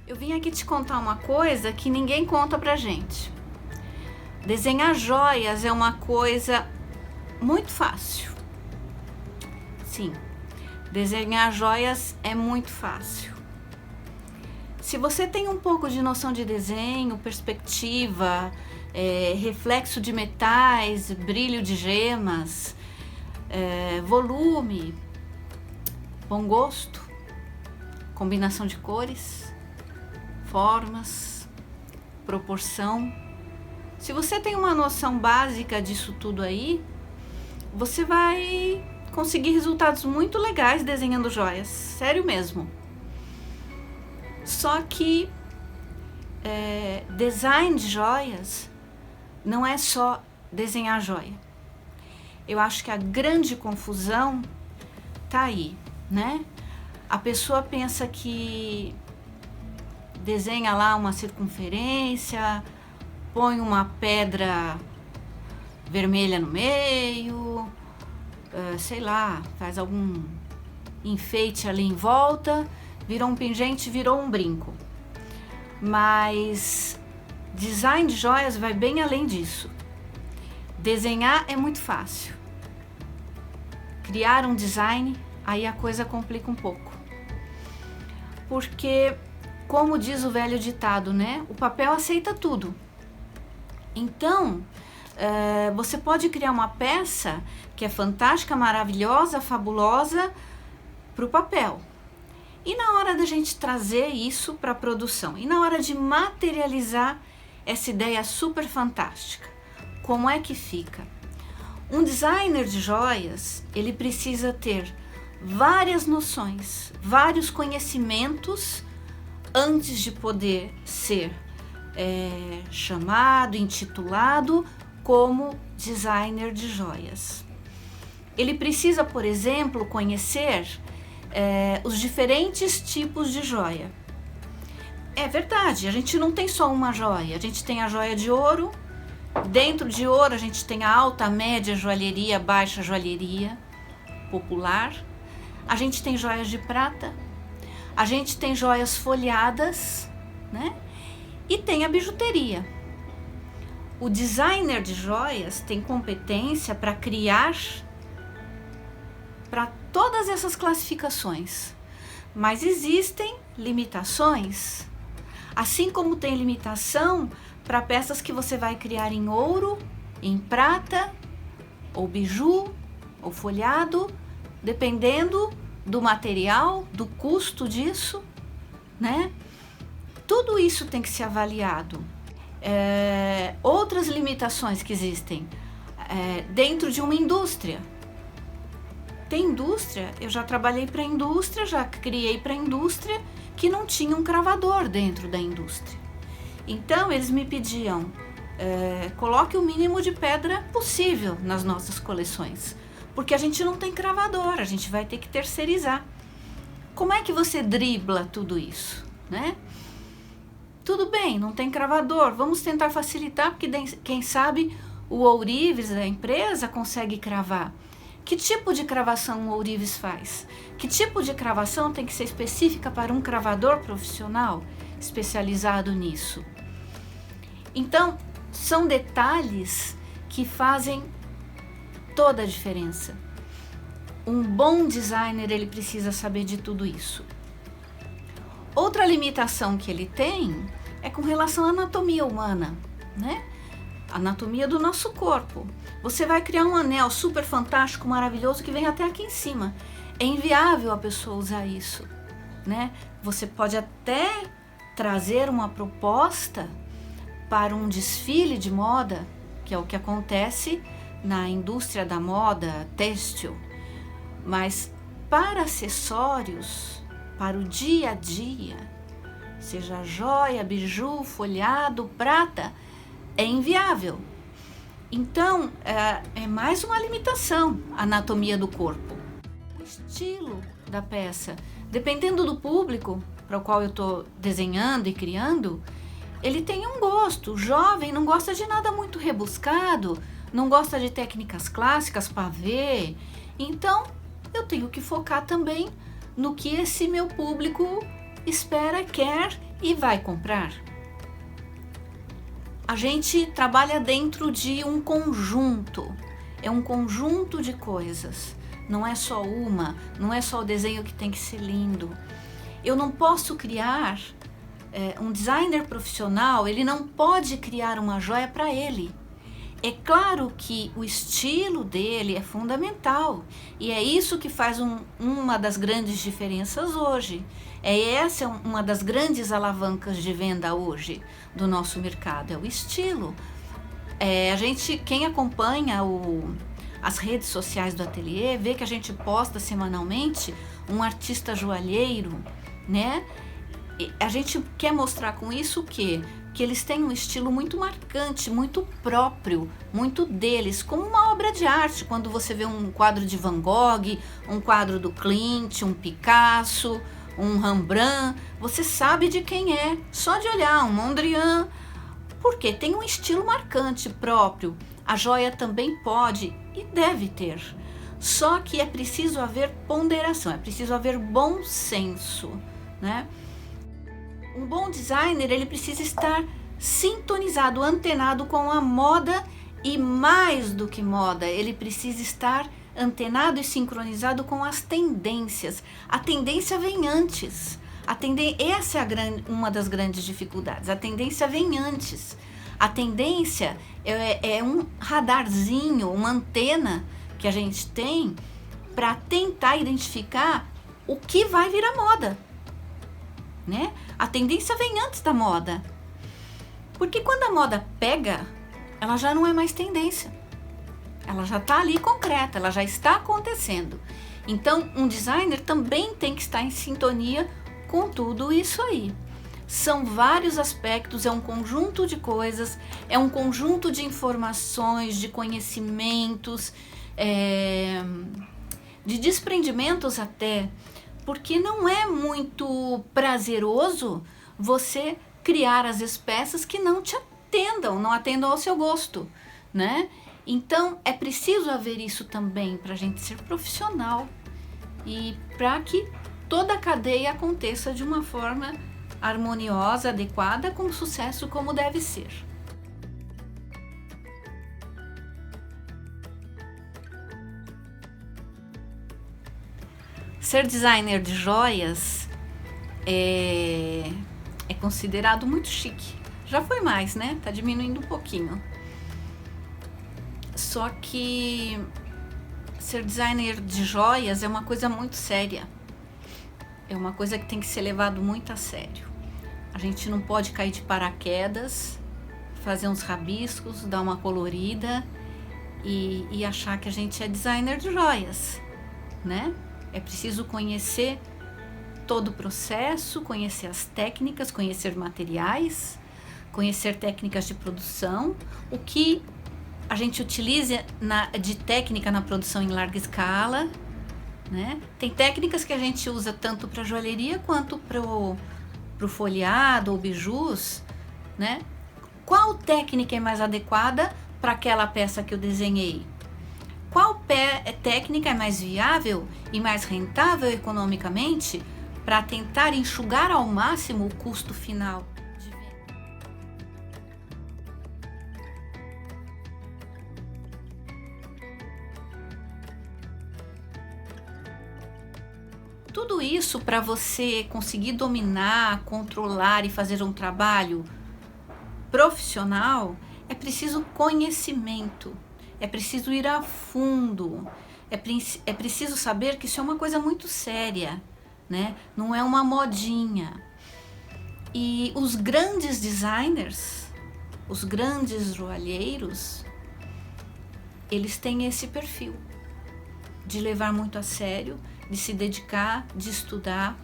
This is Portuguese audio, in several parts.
Eu vim aqui te contar uma coisa que ninguém conta pra gente. Desenhar joias é uma coisa muito fácil. Sim, desenhar joias é muito fácil. Se você tem um pouco de noção de desenho, perspectiva, reflexo de metais, brilho de gemas, volume, bom gosto, combinação de cores, formas, proporção. Se você tem uma noção básica disso tudo aí, você vai conseguir resultados muito legais desenhando joias, sério mesmo. Só que design de joias não é só desenhar joia. Eu acho que a grande confusão tá aí, né? A pessoa pensa que desenha lá uma circunferência, põe uma pedra vermelha no meio, sei lá, faz algum enfeite ali em volta, virou um pingente, virou um brinco. Mas design de joias vai bem além disso. Desenhar é muito fácil. Criar um design, aí a coisa complica um pouco. Porque, como diz o velho ditado, né? O papel aceita tudo. Então, você pode criar uma peça que é fantástica, maravilhosa, fabulosa para o papel. E na hora da gente trazer isso para a produção? E na hora de materializar essa ideia super fantástica? Como é que fica? Um designer de joias, ele precisa ter várias noções, vários conhecimentos antes de poder ser chamado, intitulado como designer de joias. Ele precisa, por exemplo, conhecer os diferentes tipos de joia. É verdade, a gente não tem só uma joia, a gente tem a joia de ouro, dentro de ouro a gente tem a alta, média joalheria, baixa joalheria popular, a gente tem joias de prata, a gente tem joias folhadas, né? E tem a bijuteria. O designer de joias tem competência para criar para todas essas classificações, mas existem limitações, assim como tem limitação para peças que você vai criar em ouro, em prata, ou biju, ou folhado, dependendo do material, do custo disso, né? Tudo isso tem que ser avaliado. Outras limitações que existem dentro de uma indústria. Tem indústria, eu já trabalhei para indústria, já criei para indústria que não tinha um cravador dentro da indústria. Então eles me pediam, coloque o mínimo de pedra possível nas nossas coleções, porque a gente não tem cravador, a gente vai ter que terceirizar. Como é que você dribla tudo isso, né? Tudo bem, não tem cravador, vamos tentar facilitar, porque quem sabe o ourives da empresa consegue cravar. Que tipo de cravação o ourives faz? Que tipo de cravação tem que ser específica para um cravador profissional especializado nisso? Então, são detalhes que fazem toda a diferença. Um bom designer, ele precisa saber de tudo isso. Outra limitação que ele tem é com relação à anatomia humana, né? Anatomia do nosso corpo. Você vai criar um anel super fantástico, maravilhoso, que vem até aqui em cima. É inviável a pessoa usar isso, né? Você pode até trazer uma proposta para um desfile de moda, que é o que acontece na indústria da moda têxtil, mas para acessórios, para o dia a dia, seja joia, biju, folhado, prata, é inviável. Então, é mais uma limitação a anatomia do corpo. O estilo da peça, dependendo do público para o qual eu estou desenhando e criando, ele tem um gosto. O jovem não gosta de nada muito rebuscado, não gosta de técnicas clássicas, pavê. Então, eu tenho que focar também no que esse meu público espera, quer e vai comprar. A gente trabalha dentro de um conjunto, é um conjunto de coisas, não é só uma, não é só o desenho que tem que ser lindo. Eu não posso criar, um designer profissional, ele não pode criar uma joia para ele. É claro que o estilo dele é fundamental e é isso que faz uma das grandes diferenças hoje. Essa é uma das grandes alavancas de venda hoje do nosso mercado, é o estilo. Quem acompanha as redes sociais do ateliê vê que a gente posta semanalmente um artista joalheiro, né? E a gente quer mostrar com isso o quê? Que eles têm um estilo muito marcante, muito próprio, muito deles, como uma obra de arte. Quando você vê um quadro de Van Gogh, um quadro do Klimt, um Picasso, um Rembrandt, você sabe de quem é, só de olhar, um Mondrian, porque tem um estilo marcante próprio. A joia também pode e deve ter, só que é preciso haver ponderação, é preciso haver bom senso, né? Um bom designer, ele precisa estar sintonizado, antenado com a moda e mais do que moda, ele precisa estar antenado e sincronizado com as tendências. A tendência vem antes. Essa é uma das grandes dificuldades. A tendência vem antes. A tendência é um radarzinho, uma antena que a gente tem para tentar identificar o que vai virar moda, né? A tendência vem antes da moda, porque quando a moda pega, ela já não é mais tendência, ela já está ali concreta, ela já está acontecendo. Então, um designer também tem que estar em sintonia com tudo isso aí. São vários aspectos, é um conjunto de coisas, é um conjunto de informações, de conhecimentos, de desprendimentos até, porque não é muito prazeroso você criar as peças que não te atendam, não atendam ao seu gosto, né? Então, é preciso haver isso também para a gente ser profissional e para que toda a cadeia aconteça de uma forma harmoniosa, adequada, com sucesso como deve ser. Ser designer de joias é considerado muito chique. Já foi mais, né? Tá diminuindo um pouquinho. Só que ser designer de joias é uma coisa muito séria. É uma coisa que tem que ser levado muito a sério. A gente não pode cair de paraquedas, fazer uns rabiscos, dar uma colorida e achar que a gente é designer de joias, né? É preciso conhecer todo o processo, conhecer as técnicas, conhecer materiais, conhecer técnicas de produção, o que a gente utiliza de técnica na produção em larga escala, né? Tem técnicas que a gente usa tanto para joalheria quanto para o folheado ou bijus, né? Qual técnica é mais adequada para aquela peça que eu desenhei? Qual técnica é mais viável e mais rentável economicamente para tentar enxugar ao máximo o custo final de venda? Tudo isso para você conseguir dominar, controlar e fazer um trabalho profissional é preciso conhecimento. É preciso ir a fundo, é preciso saber que isso é uma coisa muito séria, né? Não é uma modinha. E os grandes designers, os grandes joalheiros, eles têm esse perfil de levar muito a sério, de se dedicar, de estudar.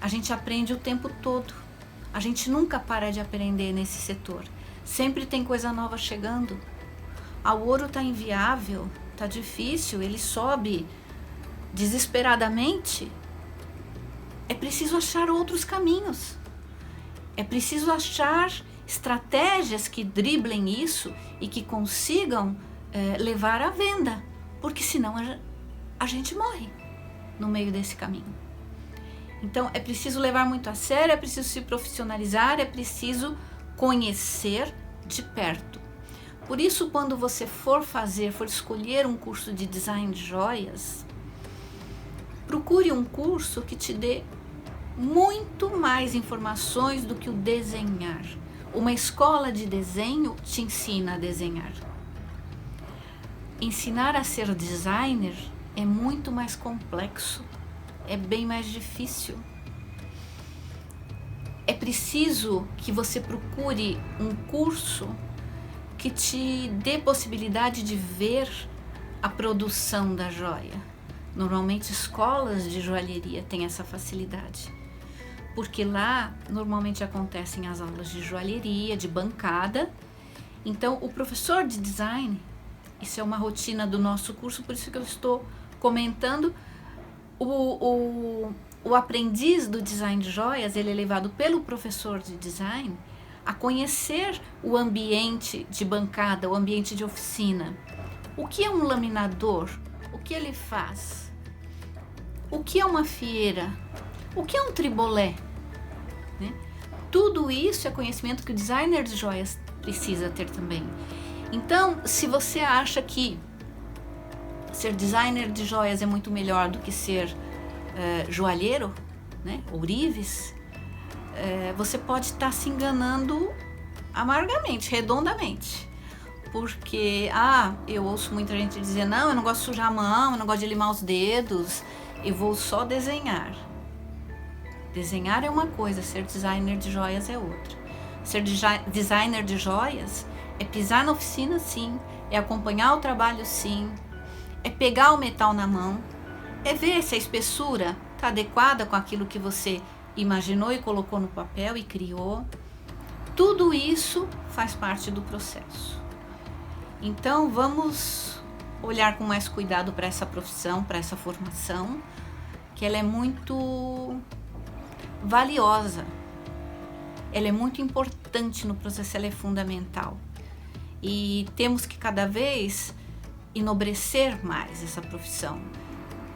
A gente aprende o tempo todo, a gente nunca para de aprender nesse setor, sempre tem coisa nova chegando. O ouro está inviável, está difícil, ele sobe desesperadamente. É preciso achar outros caminhos. É preciso achar estratégias que driblem isso e que consigam levar à venda, porque senão a gente morre no meio desse caminho. Então é preciso levar muito a sério, é preciso se profissionalizar, é preciso conhecer de perto. Por isso, quando você for escolher um curso de design de joias, procure um curso que te dê muito mais informações do que o desenhar. Uma escola de desenho te ensina a desenhar. Ensinar a ser designer é muito mais complexo, é bem mais difícil. É preciso que você procure um curso que te dê possibilidade de ver a produção da joia. Normalmente escolas de joalheria têm essa facilidade, porque lá normalmente acontecem as aulas de joalheria, de bancada. Então o professor de design, isso é uma rotina do nosso curso, por isso que eu estou comentando, o aprendiz do design de joias, ele é levado pelo professor de design a conhecer o ambiente de bancada, o ambiente de oficina. O que é um laminador? O que ele faz? O que é uma fieira? O que é um tribolé? Né? Tudo isso é conhecimento que o designer de joias precisa ter também. Então, se você acha que ser designer de joias é muito melhor do que ser joalheiro, né, ourives, você pode estar se enganando amargamente, redondamente. Porque, eu ouço muita gente dizer, não, eu não gosto de sujar a mão, eu não gosto de limar os dedos, eu vou só desenhar. Desenhar é uma coisa, ser designer de joias é outra. Ser designer de joias é pisar na oficina, sim, é acompanhar o trabalho, sim, é pegar o metal na mão, é ver se a espessura está adequada com aquilo que você imaginou e colocou no papel e criou. Tudo isso faz parte do processo. Então vamos olhar com mais cuidado para essa profissão, para essa formação, que ela é muito valiosa, ela é muito importante no processo, ela é fundamental. E temos que cada vez enobrecer mais essa profissão,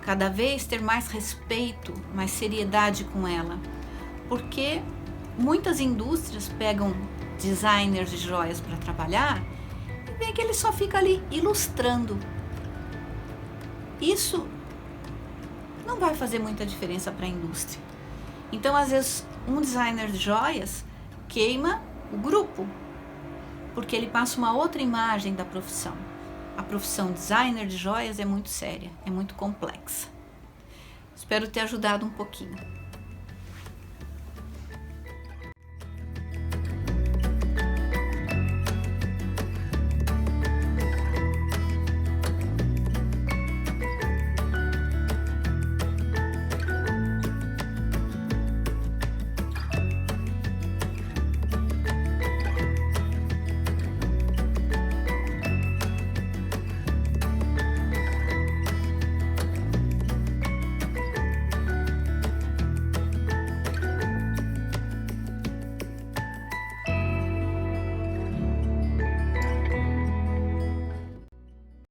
cada vez ter mais respeito, mais seriedade com ela, porque muitas indústrias pegam designers de joias para trabalhar e vê que ele só fica ali ilustrando. Isso não vai fazer muita diferença para a indústria. Então, às vezes, um designer de joias queima o grupo, porque ele passa uma outra imagem da profissão. A profissão designer de joias é muito séria, é muito complexa. Espero ter ajudado um pouquinho.